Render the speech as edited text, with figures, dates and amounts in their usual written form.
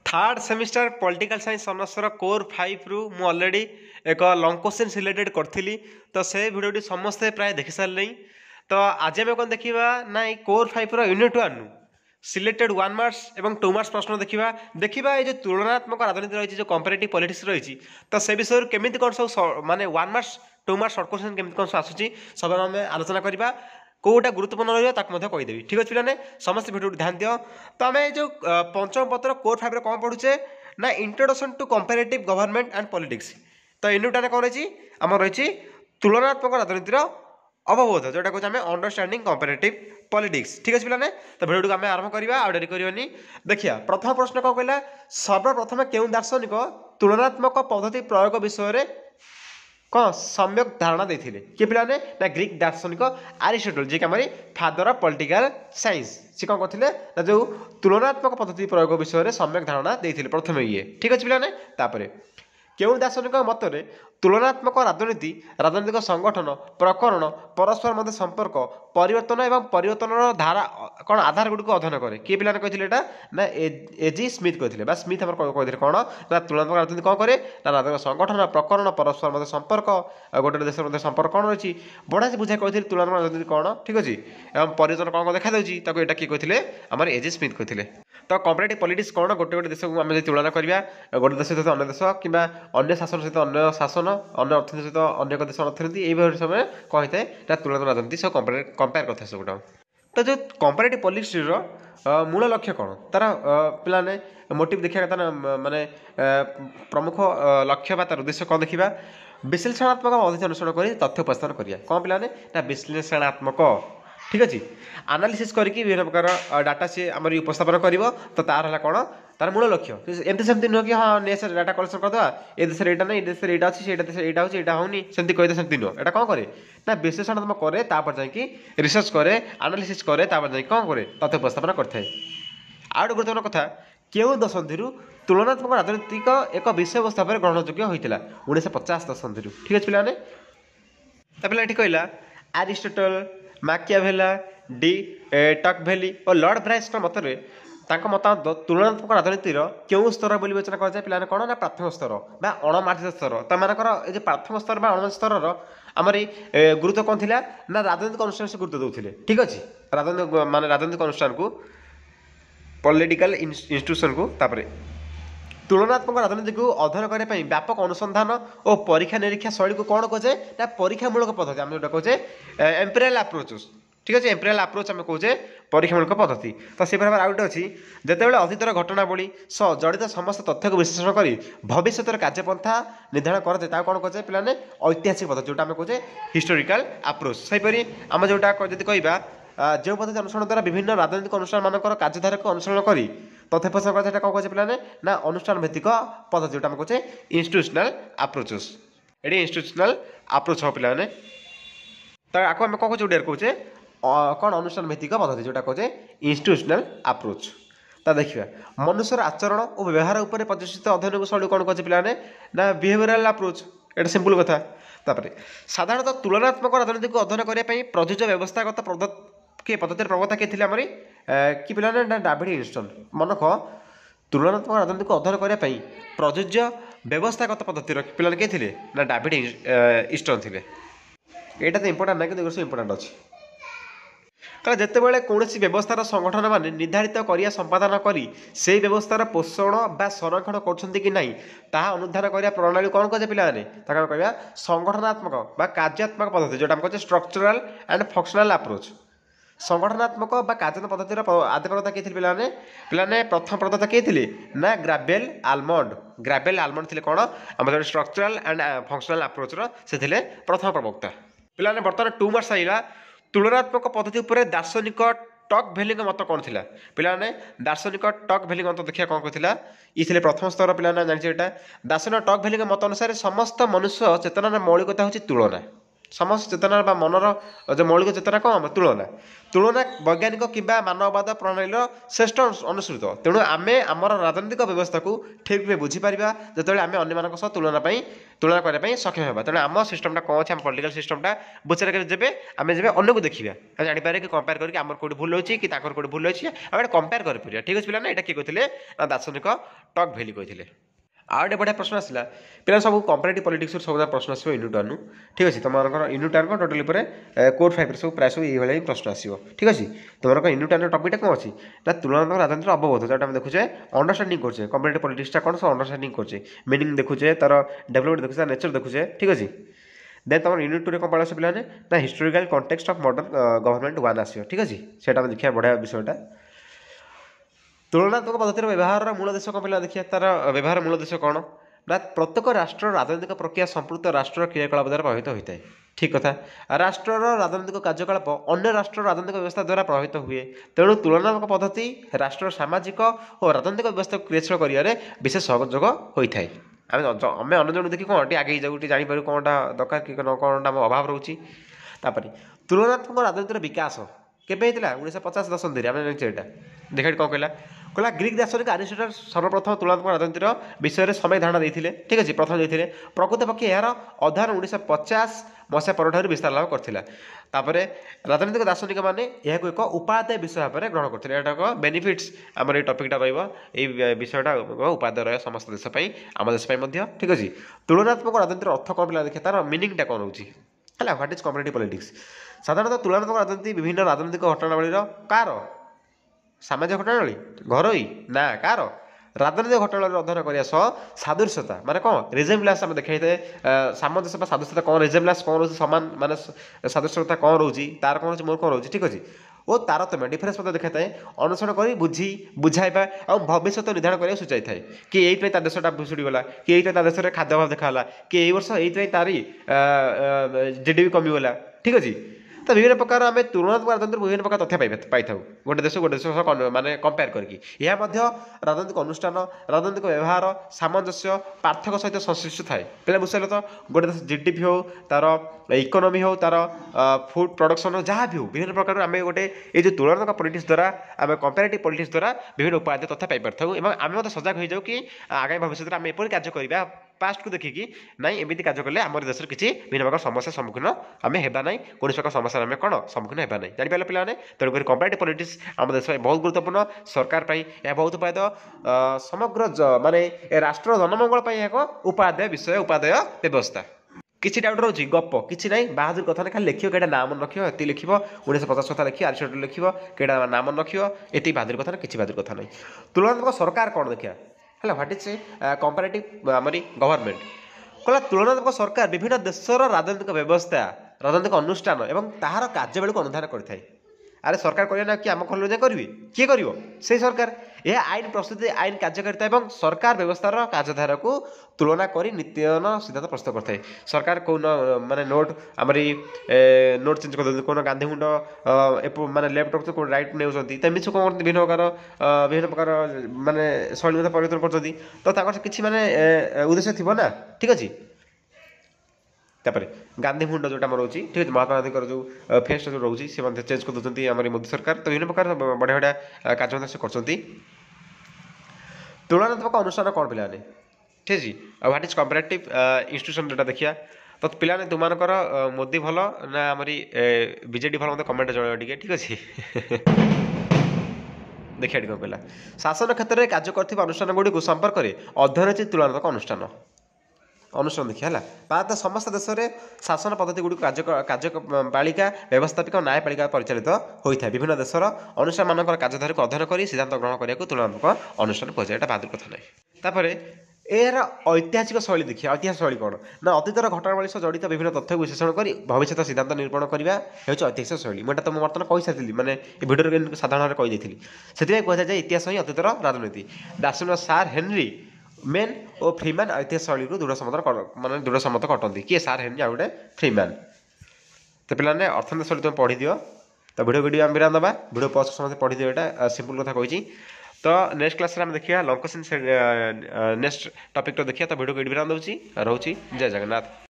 Third semester political science ऑनर्सर core 5 रु मु ऑलरेडी एक लॉन्ग क्वेश्चन रिलेटेड करी तो से भिडियोटी समस्ते प्राय देखि सारे तो आज आम कौन देखा ना कोर 5 यूनिट 1 सिलेक्टेड 1 मार्क्स एवं 2 मार्क्स प्रश्न देखा ये जो तुलनात्मक राजनीति रही जो कंपेरेटिव पॉलिटिक्स रही तो से विषय केमी कौन सब माने 1 मार्क्स 2 मार्क्स सर्ट क्वेश्चन केमी कौन आसूँ सब आम आलोचना करवा कौटा गुरुत्वपूर्ण रहा कहीदेवी ठीक अच्छे पे समस्त भिडियो ध्यान दियो तो आम जो पंचम पत्र कोर 5 कौन पढ़ुचे ना introduction to comparative government and politics तो यूनिट कौन रही आम रही तुलनात्मक राजनीतिर अवबोध जोटा कहे आम अंडरस्टैंडिंग कंपेरेटिव पॉलिटिक्स ठीक अच्छे पे तो भिडियो आम आरंभ करवा आ डेरी करनी देखिए प्रथम प्रश्न कौन कहला सर्वप्रथम क्यों दार्शनिक तुलनात्मक पद्धति प्रयोग विषय कौन सम्यक धारणा देते किए पे ना ग्रीक दार्शनिक आरिस्टोटल जी आम फादर ऑफ पॉलिटिकल साइंस सी कौन करते ना जो तुलनात्मक पद्धति प्रयोग विषय सम्यक धारणा देते प्रथम ये ठीक अच्छे पे क्यों दार्शनिक मतरे तुलनात्मक राजनीति राजनीतिक संगठन प्रकरण परस्पर मध्य संपर्क परिवर्तन एवं परिवर्तन धारा कौन आधार गुड़िक अध्ययन करे किए पे कहते ना एजी स्मिथ कहते स्मिथ कहते कौन ना तुलनात्मक राजनीति कौन करे ना राजनीतिक संगठन प्रकरण परस्पर मध्य संपर्क गोटे देश मध्य संपर्क कौन रही बढ़िया से बुझा कहते तुलनात्मक राजनीति कौन ठीक अच्छे एवं परिवर्तन कौन देखा दूसरी यहाँ किए कहते आम एजी स्मिथ कहते तो कंपेरेटिव पॉलिटिक्स कौन गोटे गोटे देश को आम तुलना करवा गोटे देश सहित अन्य देश कि अन्य शासन सहित अन्य शासन अन्य अर्थनीति सहित अन्य एक देश अर्थनीति यही समय कौन होता है ना तुलनात्मक राजनीति सब कंपेयर करता है सबुटा तो जो कंपेरेटिव पॉलिटिक्स मूल लक्ष्य कौन तार पे मोटिव देखा तार माने प्रमुख लक्ष्य बा तार उद्देश्य कौन देखा विश्लेषणात्मक पद्धति अनुसरण कर तथ्य उपस्थापन करिया कौन पे ना विश्लेषणात्मक ठीक अच्छे आनालीसिस करके विभिन्न प्रकार डाटा सी आम उपस्थापन कर तो तार है कौन तार मूल लक्ष्य एमती सेमती नुह कि हाँ ने डाटा कलेक्शन करदे ए देश यहाँ नहीं देश यहाँ अच्छी यहाँ यहाँ होनी सेमती कहते सेमती नुह यहाँ कौन करे ना विश्लेषणात्मक करे तापर जाकि रिसर्च करे आनालीसिस करे तापर जाकि कौन करे तथ्य उपस्थापन करता है आउ गोटे गुरुत्वपूर्ण कथा क्यों दशंधि तुलनात्मक राजनीतिक एक विषय अवस्था पर ग्रहणयोग्य होता 1950 दशंधि ठीक अच्छे पे ये कहला आरिस्टोटल मैकियाभेली डी टकभेली और लॉर्ड ब्राइस मतरे मतामत तुलनात्मक राजनीतिर क्यों स्तर बोली विवेचना कराए पे कौन ना प्राथमिक स्तर बा अणमार्जित स्तर तो मानकर प्राथमिक स्तर बा अणमार्जित स्तर आमर गुरुत्व कौन थी ना राजनीतिक अनुष्ठान से गुरुत्व देते ठीक अच्छे राजनीतिक मान राजनीतिक अनुष्ठान को पॉलिटिकल इंस्टीट्यूशन को तापर तुलनात्मक राजनीति को अध्ययन करने व्यापक अनुसंधान और परीक्षा निरीक्षा शैली को कौन कहे ना परीक्षामूलक पद्धति आम जो कहे एम्पिरियल अप्रोच ठीक अच्छे एम्पिरियल अप्रोच आम कहे परीक्षामूलक पद्धति तो से भाव आउ गोटे अच्छी जितेबाला अतीतर घटनावली सह जड़ित समस्त तथ्य को विश्लेषण कर भविष्य कार्यपंथा निर्धारण करते कौन कहे पे ऐतिहासिक पद्धति जोटा आम कहे हिस्टोरिकल अप्रोच सेहीपरि आम जोटा जब कहवा जो पद्धति अनुसरण द्वारा विभिन्न राजनीतिक अनुष्ठान मानकर कार्यधारा को अनुसरण कर तथ्य प्रसार करते कौन कहे पे ना अनुष्ठान भित्तिक पद्धति जोटा आम कहे इंस्टीट्यूशनल अप्रोचेस ये इंस्टीट्यूशनल अप्रोच हम पे तो आपको आम कौन कहे कहे कौन अनुष्ठान भित्तिक पद्धति जोटा कहे इंस्टीट्यूशनल अप्रोच तो देखिए मनुष्यर आचरण और व्यवहार उपर प्रदर्शित अध्ययन शैली कौन कहे पे ना बिहेवियरल अप्रोच ये सिंपल कथा तापर साधारणतः तुलनात्मक राजनीति को अध्ययन करने प्रযোज्य व्यवस्थागत किए पद्धति प्रवक्ता किए थे आमरी कि पे ना डाविड इस्टन मनख तुलनात्मक राजनीति को अध्ययन करने प्रযোज्य व्यवस्थागत पद्धति पे किए थे ना डाविड इस्टन थे यहाँ तो इंपोर्टाट ना कि इंपोर्टाट अच्छे कारण जितेबाला कौन व्यवस्थार संगठन मान निर्धारित करिया संपादन करी से व्यवस्थार पोषण बा संरक्षण कर अनुधान करने प्रणाली कौन कहे पे कह संगठनात्मक बा कार्यात्मक पद्धति जोटा कहे स्ट्रक्चरल एंड फंक्शनल अप्रोच संगठनात्मक बा कार्यात्मक पद्धतिर आदि प्रदाता किए पे प्रथम प्रदाता किए ना ग्राबेल आलमंड थे कौन आम जो स्ट्रक्चरल एंड फंक्शनल अप्रोच से प्रथम प्रवक्ता पे बर्तमान 2 मार्क्स आइला तुलनात्मक पद्धति उपर दार्शनिक टकभेली मत कौन थी पे दार्शनिक टकभेली मत देखिए कौन कहला ये प्रथम स्तर पे जानी दार्शनिक टकभेली मत अनुसार समस्त मनुष्य चेतनार मौलिकता हूँ तुलना समस्त चेतना बा मनर जो मौलिक चेतना कौन तुलना तुलना वैज्ञानिक किंबा मानववाद प्रणाली श्रेष्ठ अनुसृत तेणु आम आमर राजनीतिक व्यवस्था को ठीक भाव बुझीपर जो आम अन्य तुलना करने सक्षम होगा तेणु आम सिस्टमटा कौन अच्छे पॉलिटिकल सिस्टमटा बुझे जब आम जब अन्य को देखा जापर कि कंपेयर करके आम कौट भूल अच्छी कि कौट भूल अच्छी आम कंपेयर कर ठीक अच्छे पे यहाँ किए कहते दार्शनिक टक भैली कहते आउ गए बढ़िया प्रश्न आसला पे सब कंपेरेटिव पॉलिटिक्स सब प्रश्न आसो यूनिट 1 ठीक अच्छे तुम यूनिट 1 टोटाली कोर 5 सब प्राय सब ये प्रश्न आसो ठीक अच्छे तुम यूनिट 1 टपिकटा कौन अच्छी ना तुलनात्मक राजनीति अवबोध जो आम देखुचे अंडरस्टांडिंग करछे कंपेरेटिव पॉलिटिक्सटा कौन सब अंडरस्टांडिंग करछे मीनिंग देखुचे तार डेवलपमेंट देखुचे नेचर देखुचे ठीक अच्छे देन तुम यूनिट 2 रे कौन पढ़ा पे ना historical context of modern government 1 आसो ठीक अच्छे से देखिए बढ़िया विषयटा तुलनात्मक पद्धतिर व्यवहार मूल देश कौन पे देखिए तार व्यवहार मूल देश कौन ना प्रत्येक राष्ट्र राजनीतिक प्रक्रिया संपूर्ण राष्ट्र क्रियाकलाप द्वारा प्रभावित होता है ठीक कथा राष्ट्र राजनीतिक कार्यकलाप अन्य राष्ट्र राजनीतिक व्यवस्था द्वारा प्रभावित हुए तेणु तुलनात्मक पद्धति राष्ट्र सामाजिक और राजनीतिक व्यवस्था क्रियाशील कर विशेष सहयोग होता है आम अन्य जन देखिए कौन आगे जाऊ जापर कौनटा दरकार कि कौन अभाव रोचे तुलनात्मक राजनीतिर विकास केबे होता 1950 दशंधि आम जाना देखा कौन कहला कहला ग्रीक दार्शनिक आरिस्टोटल सर्वप्रथम तुलनात्मक राजनीतिर विषय में समय धारणा देते ठीक अच्छे प्रथम देते प्रकृत पक्षे यार अध्ययन 1950 मसीहा पर विस्तार लाभ करता राजनीतिक दार्शनिक मैंने यह एक उपाध्याय विषय भाव में ग्रहण करते यहाँ बेनिफिट्स आम ये टपिकटा रहा उपाध्याय रहा समस्त देशपाई आम देशपाई ठीक अच्छे तुलनात्मक राजनीतिर अर्थ कौन पे देखिए तार मिनिंगटा कौन होती है व्हाट इज कॉम्पिटिटिव पॉलिटिक्स साधारणतः तुलनात्मक राजनीति विभिन्न राजनीतिक घटनावली कार सामाजिक घटनावली घरोई ना कार राजनीतिक घटनावली अध्ययन करने सह सादृश्यता माने कौन रिजेम्बलांस आम देखते सामंजस्य सादृश्यता कौन रिजेम्बलांस कौन रोचे सामान माने सादृश्यता कौन रोचे तार कौन मोर कौन रोचे ठीक अच्छे और तारतम्य डिफरेन्स देखा है अनुसरण कर बुझी बुझाइबा और भविष्य निर्धारण करने सूचाई थाए कि यही देशटा भुशुड़गला कि यही देश में खाद्याभाव देखाला कि यही वर्ष यही तारी जीडीपी कमिगला ठीक अच्छे तो विभिन्न प्रकार आम तुलनात्मक राजनीति विभिन्न प्रकार तथ्य पाई गोटे देश माने कंपेयर करके यह राजनीतिक अनुष्ठान राजनीतिक व्यवहार सामंजस्य पार्थक्य सहित संश्लिष्ट थाए पे बुझे तो गोटे देश जीडीपी हो तार इकोनोमी हो तार फूड प्रोडक्शन हो जहाँ भी हो विभिन्न प्रकार आम गोटे ये जो तुलनात्मक पॉलिटिक्स द्वारा आम कंपेरेटिव पॉलिटिक्स द्वारा विभिन्न उपाय तथ्य पाई आम सजग हो जाऊ कि आगामी भविष्य में आम एपरी कार्य करवा पास्ट को देखिकी नाई एमती कार्य कले आम देश किसी भिन्न प्रकार समस्या सम्मुखीन आम हेबा ना कौन प्रकार समस्या आम कौन सम्मुखीन हेबा ना जापर पे तेणुक कंपेरेटिव पॉलिटिक्स आम देश बहुत गुरुत्वपूर्ण सरकार यह बहुत उपाय समग्र माने राष्ट्र जनमंगल एक उपाध्याय विषय उपाध्याय व्यवस्था किसी डाउट रोचे गप किसी ना बाहादुर कथा ना खाली लिख कईटा नाम रख ये लिख 1950 कथा लिख आरिस्टोटल लिख कईटा नाम रख ये बहादुर कथा ना किसी बहादुर कथा नहीं तुलनात्मक सरकार कौन देखा है what is comparative Amri government कहला तुलनात्मक सरकार विभिन्न देशर राजनीतिक व्यवस्था राजनीतिक अनुष्ठान एवं ताहार कार्यावली को अनुधान करता अरे सरकार करेना कि आम खल जाए करेंगे किए कर से सरकार यह आईन प्रस्तुति आईन कार्यकारिता एवं सरकार व्यवस्थार कार्यधारा को तुलना कर नीतियन सिद्धांत प्रस्तुत करता है सरकार कौन माने नोट आमरी नोट चेंज कर कौन गांधी मुंड माने लेफ्ट कौन राइट नेउछंती तमिस सब कौन विभिन्न प्रकार माने शैली परिवर्तन करछंती तो किसी माने उद्देश्य थिबो ना ठीक अछि गांधी मुंड जो रोचे ठीक है महात्मा गांधी जो फेस जो रोचे से चेंज कर दूसरी आम मोदी सरकार तो विभिन्न प्रकार बढ़िया बढ़िया कार्य से कर तुलनात्मक अनुष्ठान कौन पे ठीक है व्हाट इज कंपेरेटिव इंस्टीट्यूशन जो देखिए तो पे तुम मोदी भल ना आमरी बीजेडी भल मतलब कमेंट जन टे ठीक अच्छे देखिए कौन कहला शासन क्षेत्र में कार्य कर अनुष्ठान गुड़ी संपर्क में अध्ययन है तुलनात्मक अनुष्ठान अनुष्ठान देखिए है भारत समस्त देश में शासन पद्धति गुड़ी कार्यपालिका व्यवस्थापिक और न्यायपालिका परिचालित होता है विभिन्न देशर अनुष्ठान मान कार्यधारा को अध्ययन कर सिद्धांत ग्रहण करने तुलनात्मक अनुष्ठान कहुए यहाँ बहादुर कथा ना यार ऐतिहासिक शैली देखिए ऐतिहासिक शैली कौन ना अतीतर घटनावली सह जड़ित विभिन्न तथ्य विश्लेषण कर भविष्य सिद्धांत निरूपण करवा हूँ ऐतिहासिक शैली मुझे तो बर्तमान कही सारी मैंने भिडियो साधारण कहीदे से कहुए इतिहास ही अतीतर राजनीति दार्शनिक सार हेनरी मेन और फ्रीमैन ऐतिहासिक शैली को दृढ़ सम्मत माने दृढ़ सम्मत कटती किए सार हेनरी आ गए फ्रीमैन तो पे अर्थनीति शैली तुम पढ़ी दियो तो भिडियो आम विराम दबा भिडियो पज समस्त पढ़ी दियो यहाँ सिंपल कथा कही तो नेक्स्ट क्लास में देखिए लंकोसिन नेक्स्ट टॉपिक तो देखिए तो भिडियो को विराम दूसरी रोची जय जगन्नाथ।